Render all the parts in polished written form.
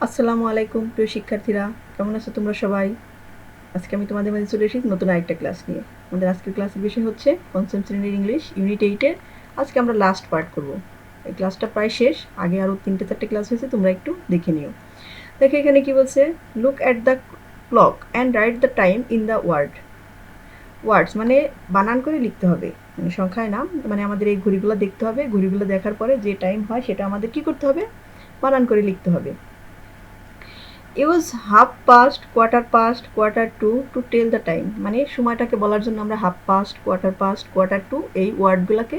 আসসালামু আলাইকুম প্রিয় শিক্ষার্থীরা, কেমন আছো তোমরা সবাই? আজকে আমি তোমাদের মাঝে চলে এসেছি নতুন আরেকটা ক্লাস নিয়ে। আমাদের আজকের ক্লাসের বিষয় হচ্ছে পঞ্চম শ্রেণীর ইংলিশ ইউনিট 8-এর আজকে আমরা লাস্ট পার্ট করব। এই ক্লাসটা প্রায় শেষ, আগে আরও 3-4টে ক্লাস হয়েছে, তোমরা একটু দেখে নিও। দেখো এখানে কি বলছে, look at the clock and write the time in the words মানে বানান করে লিখতে হবে, মানে সংখ্যায় না, মানে আমাদের এই ঘড়িগুলো দেখতে হবে, ঘড়িগুলো দেখার পরে যে টাইম হয় সেটা আমাদের কি করতে হবে, বানান করে লিখতে হবে। Use half past, quarter past, quarter to tell the time মানে সময়টাকে বলার জন্য আমরা হাফ পাস্ট, কোয়ার্টার টু এই ওয়ার্ডগুলোকে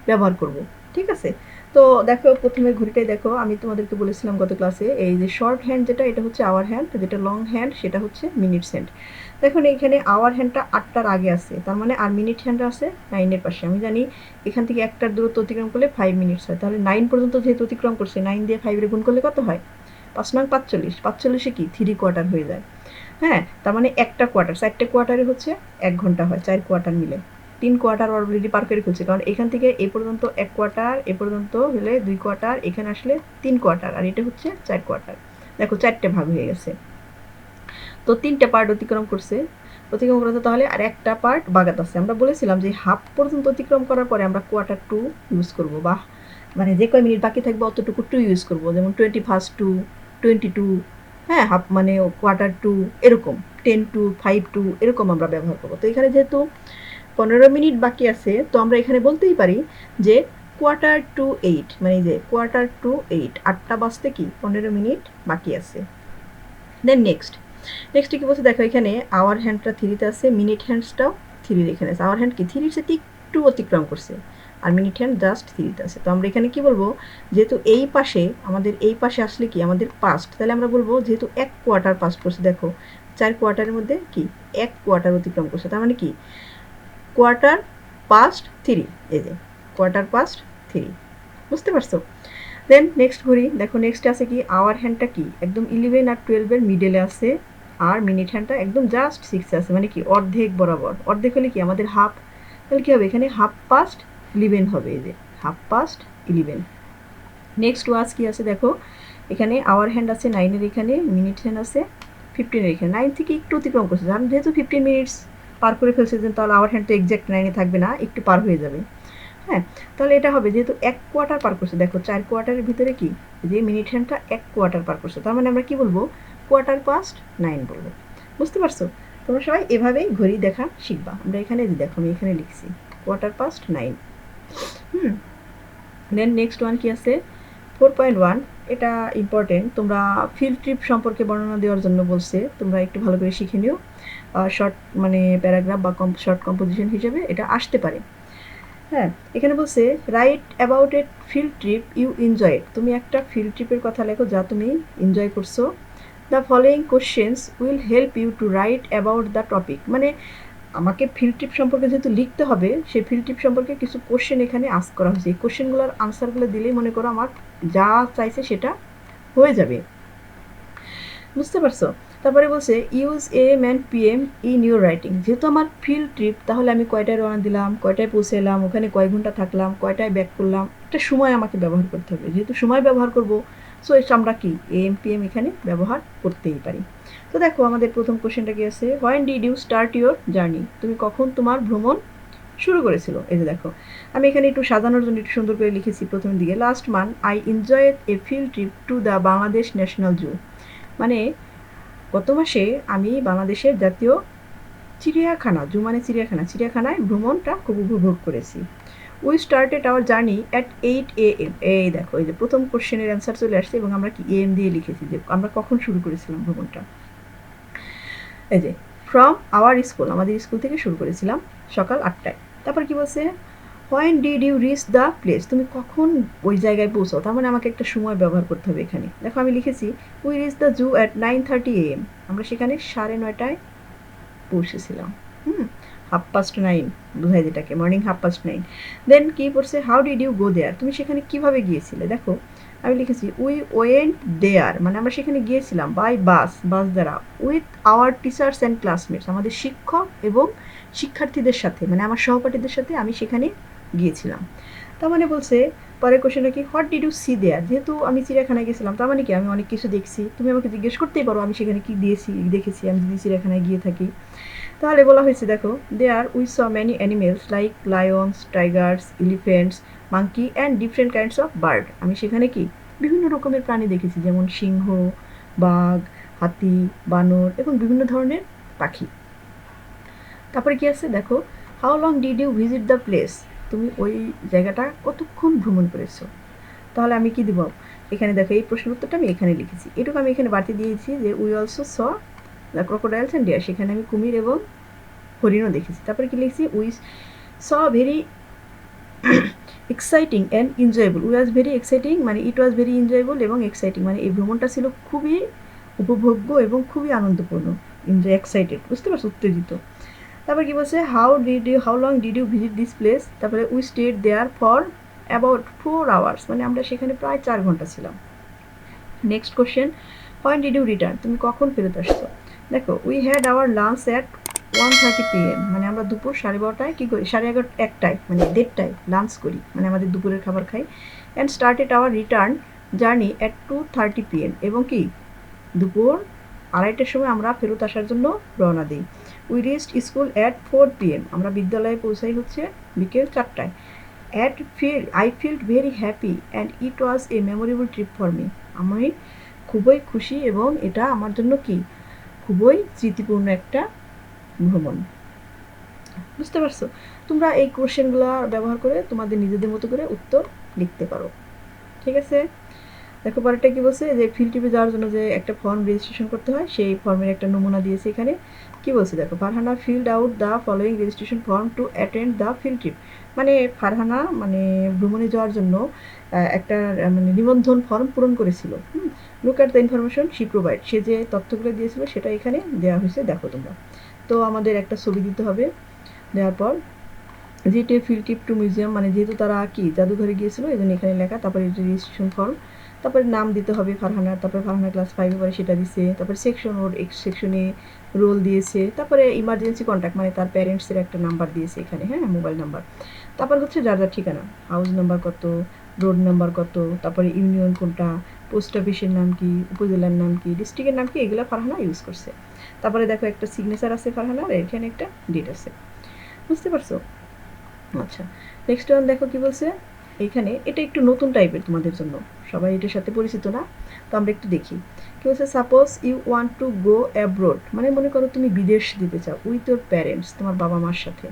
ব্যবহার করব। ঠিক আছে? তো দেখো প্রথমে ঘড়িটাই দেখো, আমি তোমাদেরকে বলেছিলাম গত ক্লাসে, এই যে শর্ট হ্যান্ড যেটা এটা হচ্ছে আওয়ার হ্যান্ড, যেটা লং হ্যান্ড সেটা হচ্ছে মিনিটস হ্যান্ড। দেখুন এইখানে আওয়ার হ্যান্ডটা 8টার আগে আছে, তার মানে আর মিনিট হ্যান্ডটা আছে 9-এর পাশে। আমি জানি এখান থেকে একটার দূরত্ব অতিক্রম করলে 5 মিনিটস হয়, তাহলে 9 পর্যন্ত যেহেতু অতিক্রম করছে, 9 দিয়ে 5 গুণ করলে কত হয়? 5 9 45, 45-এ কি 3 কোয়ার্টার হয়ে যায়। হ্যাঁ, তার মানে একটা কোয়ার্টার, 4টে কোয়ার্টারে হচ্ছে 1 ঘন্টা হয়, 4 কোয়ার্টার মিলে 3 কোয়ার্টার অলরেডি পার করে ফেলছে, কারণ এখান থেকে এ পর্যন্ত 1 কোয়ার্টার, এ পর্যন্ত হলে 2 কোয়ার্টার, এখানে আসলে 3 কোয়ার্টার, আর এটা হচ্ছে 4 কোয়ার্টার। দেখো 4টে ভাগ হয়ে গেছে, তো 3টে পার্ট অতিক্রম করছে। অতিক্রম করতে তাহলে আর একটা পার্ট বাগাত আছে। আমরা বলেছিলাম যে হাফ পর্যন্ত অতিক্রম করার পরে আমরা কোয়ার্টার টু ইউজ করব, বা মানে যে কয় মিনিট বাকি থাকবে অতটুকু টু ইউজ করব, যেমন 21st টু, 22, হ্যাঁ, হাফ মানে কোয়ার্টার টু, এরকম 10 টু, 5 টু, এরকম আমরা ব্যবহার করবো। তো এখানে যেহেতু 15 মিনিট বাকি আছে, তো আমরা এখানে বলতেই পারি যে কোয়ার্টার টু 8, মানে যে কোয়ার্টার টু 8, 8টা বাজতে কি 15 মিনিট বাকি আছে। দেন নেক্সট কি বলছে, দেখো এখানে আওয়ার হ্যান্ডটা থ্রিতে আছে, মিনিট হ্যান্ডসটাও থ্রির এখানে আছে। আওয়ার হ্যান্ড কি থ্রির সাথে একটু অতিক্রম করছে, আর মিনিট হ্যান্ড জাস্ট থ্রিতে আছে। তো আমরা এখানে কি বলবো, যেহেতু এই পাশে আমাদের এই পাশে আসলে কি আমাদের পাস্ট, তাহলে আমরা বলবো যেহেতু 1 কোয়ার্টার পাস্ট করছে, দেখো 4 কোয়ার্টারের মধ্যে কি 1 কোয়ার্টার অতিক্রম করছে, তার মানে কি কোয়ার্টার পাস্ট থ্রি, এই যে কোয়ার্টার পাস্ট থ্রি। বুঝতে পারছো? দেন নেক্সট ঘড়ি দেখো, নেক্সট আছে কি আওয়ার হ্যান্ডটা কি একদম 11 আর 12-এর মিডলে আছে, আর মিনিট হ্যান্ডটা একদম জাস্ট 6 আছে, মানে কি অর্ধেক বরাবর। অর্ধেক হলে কি আমাদের হাফ, তাহলে কি হবে এখানে হাফ পাস্ট 11 হবে, এই যে হাফ পাস্ট 11। নেক্সট ওয়াজ কি আছে দেখো, এখানে আওয়ার হ্যান্ড আছে 9-এর এখানে, মিনিট হ্যান্ড আছে 15-এর এখানে। 9 থেকে একটু অতিক্রম করছে, কারণ যেহেতু 15 মিনিটস পার করে ফেলছে, তাহলে আওয়ার হ্যান্ড তো এক্স্যাক্ট 9-এ থাকবে না, একটু পার হয়ে যাবে। হ্যাঁ, তাহলে এটা হবে যেহেতু 1 কোয়ার্টার পার করছে, দেখো 4 কোয়ার্টারের ভিতরে কি যে মিনিট হ্যান্ডটা 1 কোয়ার্টার পার করছে, তার মানে আমরা কি বলবো, কোয়ার্টার পাস্ট 9 বলবো। বুঝতে পারছো? তোমরা সবাই এভাবেই ঘড়ি দেখা শিখবা। আমরা এখানে দেখো আমি এখানে লিখছি quarter past 9। Then next one কি আছে 4.1, এটা ইম্পর্টেন্ট, তোমরা ফিল্ড ট্রিপ সম্পর্কে বর্ণনা দেওয়ার জন্য বলছে, তোমরা একটু ভালো করে শিখে নিও। শর্ট মানে প্যারাগ্রাফ বা শর্ট কম্পোজিশন হিসেবে এটা আসতে পারে। হ্যাঁ, এখানে বলছে write about a field trip you enjoyed, তুমি একটা ফিল্ড ট্রিপের কথা লেখো যা তুমি এনজয় করছো। The following questions will help you to write about the topic, মানে আমাকে ফিল্ড ট্রিপ সম্পর্কে যেহেতু লিখতে হবে, সেই ফিল্ড ট্রিপ সম্পর্কে কিছু কোশ্চেন এখানে আস্ক করা হয়েছে। এই কোশ্চেনগুলোর আনসারগুলো দিলেই মনে করো আমার যা চাইছে সেটা হয়ে যাবে। বুঝতে পারছো? তারপরে বলছে use AM and PM in your writing, যেহেতু আমার ফিল্ড ট্রিপ, তাহলে আমি কয়টায় রওনা দিলাম, কয়টায় পৌঁছে এলাম, ওখানে কয় ঘন্টা থাকলাম, কয়টায় ব্যাক করলাম, একটা সময় আমাকে ব্যবহার করতে হবে। যেহেতু সময় ব্যবহার করব, সো আমরা কি এম পিএম এখানে ব্যবহার করতেই পারি। তো দেখো আমাদের প্রথম কোশ্চেনটা কি আছে, when did you start your journey, তুমি কখন তোমার ভ্রমণ শুরু করেছিল। এই যে দেখো আমি এখানে একটু সাজানোর জন্য একটু সুন্দর করে লিখেছি প্রথমের দিকে, last month I enjoyed a field trip to the Bangladesh national zoo, মানে গত মাসে আমি বাংলাদেশের জাতীয় চিড়িয়াখানা, জু মানে চিড়িয়াখানায় ভ্রমণটা খুব উপভোগ করেছি। We started our journey at 8 AM, এই দেখো এই যে প্রথম কোশ্চেনের অ্যান্সার চলে আসছে, এবং আমরা কি এম দিয়ে লিখেছি যে আমরা কখন শুরু করেছিলাম ভ্রমণটা। এই যে ফ্রম আওয়ার স্কুল, আমাদের স্কুল থেকে শুরু করেছিলাম সকাল 8টায়। তারপর কি বলছে, when did you reach the place, তুমি কখন ওই জায়গায় পৌঁছাও, তার মানে আমাকে একটা সময় ব্যবহার করতে হবে এখানে। দেখো আমি লিখেছি we reach the zoo at 9:30 AM, আমরা সেখানে 9:30টায় পৌঁছেছিলাম। 9:30 বোঝায় যেটাকে, মর্নিং 9:30। দেন কি পড়ছে, হাউ ডিড ইউ গো দেয়ার, তুমি সেখানে কিভাবে গিয়েছিলে। দেখো আমি লিখেছি উই ওয়েন্ট দেয়ার, মানে আমরা সেখানে গিয়েছিলাম বাই বাস দ্বারা, with our teachers and classmates, আমাদের শিক্ষক এবং শিক্ষার্থীদের সাথে, মানে আমার সহপাঠীদের সাথে আমি সেখানে গিয়েছিলাম। তার মানে বলছে পরের কোশ্চেনটা কি, হোয়াট ডিড ইউ সি দেয়ার। যেহেতু আমি চিড়িয়াখানায় গেছিলাম তার মানে কি আমি অনেক কিছু দেখছি, তুমি আমাকে জিজ্ঞেস করতেই পারো আমি সেখানে কি দেখেছি আমি যদি চিড়িয়াখানায় গিয়ে থাকি। তাহলে বলা হয়েছে দেখো, there we saw many animals like lions, tigers, elephants, monkey and different kinds of bird. আমি সেখানে কি বিভিন্ন রকমের প্রাণী দেখেছি, যেমন সিংহ, বাঘ, হাতি, বানর এবং বিভিন্ন ধরনের পাখি। তারপরে কি আছে দেখো, how long did you visit the place. তুমি ওই জায়গাটা কতক্ষণ ভ্রমণ করেছো। তাহলে আমি কি দিব এখানে, দেখো এই প্রশ্নের উত্তরটা আমি এখানে লিখেছি, এটুকু আমি এখানে বাড়তি দিয়েছি যে we also saw the crocodiles and deer, সেখানে আমি কুমির এবং হরিণও দেখেছি। তারপরে কি লিখছি, we saw very exciting and enjoyable. We was very exciting মানে ইট ওয়াজ ভেরি এনজয়েবল এবং এক্সাইটিং মানে এই ভ্রমণটা ছিল খুবই উপভোগ্য এবং খুবই আনন্দপূর্ণ। এক্সাইটেড, বুঝতে পারছো, উত্তেজিত। তারপর কি বলছে, how long did you visit this place. তারপরে we stayed there for about 4 hours, মানে আমরা সেখানে প্রায় 4 ঘন্টা ছিলাম। Next question, when did you return, তুমি কখন ফেরত আসছো। দেখো, we had our lunch at 1:30 PM, মানে আমরা দুপুর 12:30 কী করি, 11:30 মানে 1:30টায় লাঞ্চ করি, মানে আমাদের দুপুরের খাবার খাই। And started our return journey at 2:30 PM, এবং কি দুপুর 2:30টার সময় আমরা ফেরত আসার জন্য রওনা দিই। We reached school at 4 PM, আমরা বিদ্যালয়ে পৌঁছাই হচ্ছে বিকেল 4টায়। I felt very happy and it was a memorable trip for me, আমি খুবই খুশি এবং এটা আমার জন্য কি খুবই স্মৃতিপূর্ণ একটা ভ্রমণ। বুঝতে পারছো, তোমরা এই কোশ্চেনগুলো ব্যবহার করে তোমাদের নিজেদের মতো করে উত্তর লিখতে পারো। ঠিক আছে, দেখো পরেরটা কি বলছে, যে ফিল্ড ট্রিপে যাওয়ার জন্য যে একটা ফর্ম রেজিস্ট্রেশন করতে হয় সেই ফর্মের একটা নমুনা দিয়েছে এখানে। কি বলছে দেখো, Farhana field out the following registration form to attend the field trip. মানে ফারহানা মানে ভ্রমণে যাওয়ার জন্য একটা মানে নিবন্ধন ফর্ম পূরণ করেছিল। Look at the information she provide, সে যে তথ্যগুলো দিয়েছিল সেটা এখানে দেওয়া হয়েছে, দেখো তোমরা। তো আমাদের একটা ছবি দিতে হবে, দেওয়ার পর যেটা ফিল্ড ট্রিপ টু মিউজিয়াম, মানে যেহেতু তারা কি জাদুঘরে গিয়েছিল এই জন্য এখানে লেখা। তারপরে রেজিস্ট্রেশন ফর্ম, তারপরে নাম দিতে হবে ফারহানার, তারপরে ফারহানা ক্লাস 5 পরে সেটা দিছে। তারপরে সেকশন, ওর সেকশনে রোল দিয়েছে। তারপরে ইমার্জেন্সি কন্ট্যাক্ট মানে তার প্যারেন্টসের একটা নাম্বার দিয়েছে এখানে, হ্যাঁ, মোবাইল নাম্বার। তারপর হচ্ছে যার যার ঠিকানা, হাউস নাম্বার কত, রোড নাম্বার কত, তারপরে ইউনিয়ন কোনটা, পোস্ট অফিসের নাম কি, উপজেলার নাম কি, ডিস্ট্রিক্টের নাম কি, এগুলো ফারহানা ইউজ করছে। তারপরে দেখো একটা সিগনেচার আছে ফারহানার, এখানে একটা ডেট আছে। বুঝতে পারছো? আচ্ছা, নেক্সট ওয়ান দেখো কি বলছে এইখানে, এটা একটু নতুন টাইপের তোমাদের জন্য, সবাই এটার সাথে পরিচিত না, তো আমরা একটু দেখি। কি বলছে, suppose you want to go abroad, মানে মনে করো তুমি বিদেশ যেতে চাও উইথ ইউর প্যারেন্টস, তোমার বাবা মার সাথে।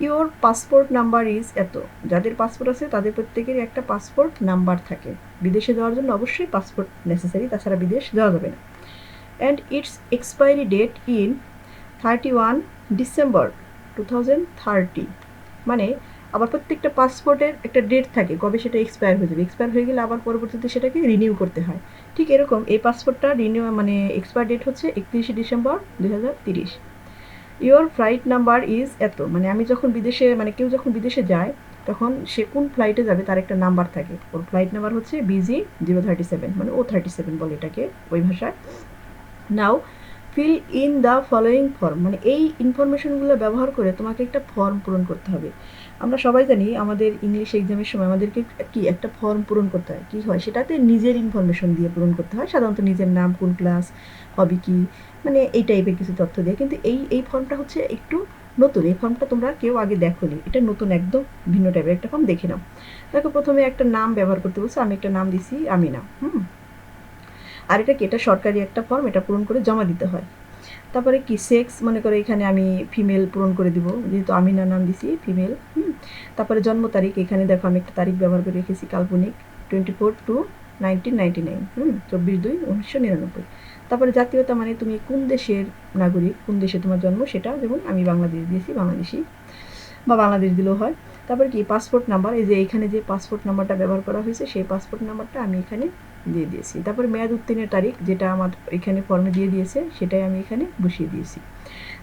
ইওর পাসপোর্ট নাম্বার ইজ এত, যাদের পাসপোর্ট আছে তাদের প্রত্যেকেরই একটা পাসপোর্ট নাম্বার থাকে। বিদেশে যাওয়ার জন্য অবশ্যই পাসপোর্ট নেসেসারি, তাছাড়া বিদেশ যাওয়া যাবে না। And its expiry date in 31 December 2030, মানে আবার প্রত্যেকটা পাসপোর্টের একটা ডেট থাকে কবে সেটা এক্সপায়ার হয়ে যাবে, এক্সপায়ার হয়ে গেলে আবার পরবর্তীতে সেটাকে রিনিউ করতে হয়। ঠিক এরকম এই পাসপোর্টটা রিনিউ মানে এক্সপায়ার ডেট হচ্ছে 31 December 2030। Your flight number is এত, মানে আমি যখন বিদেশে মানে কেউ যখন বিদেশে যায় তখন সে কোন ফ্লাইটে যাবে তার একটা নাম্বার থাকে, ওর ফ্লাইট নাম্বার হচ্ছে BG037, মানে O37 বলে এটাকে ওই ভাষায়। Now fill in the following form, মানে এই ইনফরমেশনগুলো ব্যবহার করে তোমাকে একটা ফর্ম পূরণ করতে হবে। আমরা সবাই জানি আমাদের ইংলিশ এক্সামের সময় আমাদেরকে কি একটা ফর্ম পূরণ করতে হয়, কী হয় সেটাতে নিজের ইনফরমেশন দিয়ে পূরণ করতে হয়, সাধারণত নিজের নাম, কোন ক্লাস, হবি কী, মানে এই টাইপের কিছু তথ্য দিয়ে। কিন্তু এই ফর্মটা হচ্ছে একটু নতুন, এই ফর্মটা তোমরা কেউ আগে দেখোনি, এটা নতুন, একদম ভিন্ন টাইপের একটা ফর্ম। দেখে নাও। দেখো প্রথমে একটা নাম ব্যবহার করতে বলছে, আমি একটা নাম দিছি আমিনা। আর এটা কি, এটা সরকারি একটা ফর্ম, এটা পূরণ করে জমা দিতে হয়। তারপরে কি সেক্স, মনে করে এখানে আমি ফিমেল পূরণ করে দিব, যেহেতু আমিনা নাম দিছি ফিমেল। তারপরে জন্ম তারিখ, এখানে দেখো আমি একটা তারিখ ব্যবহার করে রেখেছি কাল্পনিক, 24/2/1999, 24/2/1999। তারপরে জাতীয়তা, মানে তুমি কোন দেশের নাগরিক, কোন দেশে তোমার জন্ম সেটা, যেমন আমি বাংলাদেশ দিয়েছি, বাংলাদেশি বা বাংলাদেশ দিলেও হয়। তারপরে কি পাসপোর্ট নাম্বার, এই যে এখানে যে পাসপোর্ট নাম্বারটা ব্যবহার করা হয়েছে সেই পাসপোর্ট নাম্বারটা আমি এখানে দিয়ে দিয়েছি। তারপরে মেয়াদ উত্তীর্ণের তারিখ, যেটা আমার এখানে ফর্মে দিয়ে দিয়েছে সেটাই আমি এখানে বসিয়ে দিয়েছি।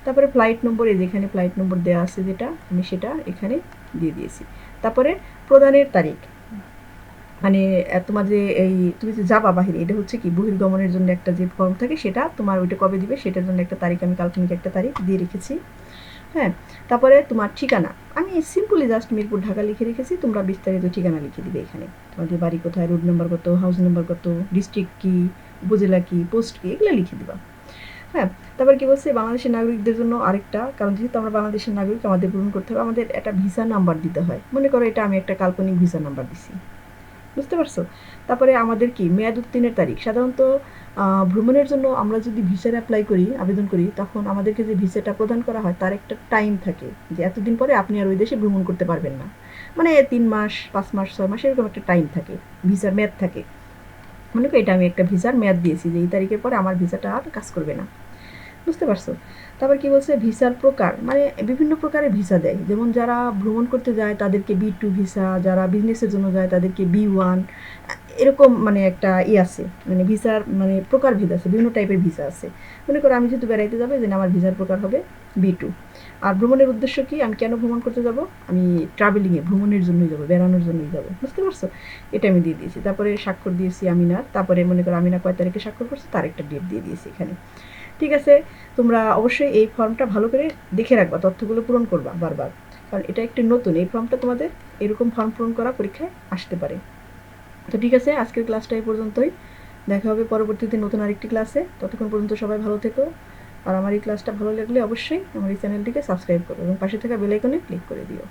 তারপরে ফ্লাইট নম্বর, এই যেখানে ফ্লাইট নম্বর দেওয়া আছে যেটা, আমি সেটা এখানে দিয়ে দিয়েছি। তারপরে প্রদানের তারিখ, মানে তোমার যে এই তুমি যে যাবা বাহিরে, এটা হচ্ছে কি বহির্গমনের জন্য একটা যে ফর্ম থাকে সেটা তোমার ওইটা কবে দিবে সেটার জন্য একটা তারিখ, আমি কাল্পনিক একটা তারিখ দিয়ে রেখেছি। হ্যাঁ, তারপরে তোমার ঠিকানা, আমি সিম্পলি জাস্ট মিরপুর ঢাকা লিখে রেখেছি, তোমরা বিস্তারিত ঠিকানা লিখে দিবে এখানে, তোমাদের বাড়ি কোথায়, রোড নাম্বার কত, হাউস নাম্বার কত, ডিস্ট্রিক্ট কী, উপজেলা কী, পোস্ট কী, এগুলো লিখে দিবা। হ্যাঁ, তারপর কী বলছে, বাংলাদেশের নাগরিকদের জন্য আরেকটা, কারণ যেহেতু আমরা বাংলাদেশের নাগরিক আমাদের পূরণ করতে হবে, আমাদের একটা ভিসা নাম্বার দিতে হয়। মনে করো এটা আমি একটা কাল্পনিক ভিসা নাম্বার দিছি, বুঝতে পারছো? তারপরে আমাদের কি মেয়াদ উত্তীর্ণের তারিখ, সাধারণত ভ্রমণের জন্য আমরা যদি ভিসার অ্যাপ্লাই করি, আবেদন করি, তখন আমাদেরকে যে ভিসাটা প্রদান করা হয় তার একটা টাইম থাকে যে এতদিন পরে আপনি আর ওই দেশে ভ্রমণ করতে পারবেন না, মানে 3 মাস, 5 মাস, 6 মাস এরকম একটা টাইম থাকে, ভিসার মেয়াদ থাকে। মনে করি এটা আমি একটা ভিসার মেয়াদ দিয়েছি যে এই তারিখের পরে আমার ভিসাটা আর কাজ করবে না, বুঝতে পারছো? তারপর কি বলছে, ভিসার প্রকার, মানে বিভিন্ন প্রকারের ভিসা দেয়, যেমন যারা ভ্রমণ করতে যায় তাদেরকে B2 ভিসা, যারা বিজনেসের জন্য যায় তাদেরকে B1, এরকম মানে একটা আছে, মানে ভিসার মানে প্রকারভেদ আছে, বিভিন্ন টাইপের ভিসা আছে। মনে করো আমি যেহেতু বেড়াইতে যাবো, যে আমার ভিসার প্রকার হবে B2। আর ভ্রমণের উদ্দেশ্য কি, আমি কেন ভ্রমণ করতে যাব, আমি ট্রাভেলিংয়ে, ভ্রমণের জন্যই যাবো, বেড়ানোর জন্যই যাবো, বুঝতে পারছো? এটা আমি দিয়ে দিয়েছি। তারপরে স্বাক্ষর দিয়েছি আমিনার, তারপরে মনে করো আমিনা কয় তারিখে স্বাক্ষর করছে তার একটা ডেট দিয়ে দিয়েছি এখানে। ঠিক আছে, তোমরা অবশ্যই এই ফর্মটা ভালো করে দেখে রাখবা, তথ্যগুলো পূরণ করবা বারবার, কারণ এটা একটু নতুন, এই ফর্মটা তোমাদের এরকম ফর্ম পূরণ করা পরীক্ষায় আসতে পারে। তো ঠিক আছে, আজকের ক্লাসটা এই পর্যন্তই, দেখা হবে পরবর্তীতে নতুন আরেকটি ক্লাসে। ততক্ষণ পর্যন্ত সবাই ভালো থেকো, আর আমার এই ক্লাসটা ভালো লাগলে অবশ্যই আমার এই চ্যানেলটিকে সাবস্ক্রাইব করো এবং পাশে থাকা বেল আইকনে ক্লিক করে দিও।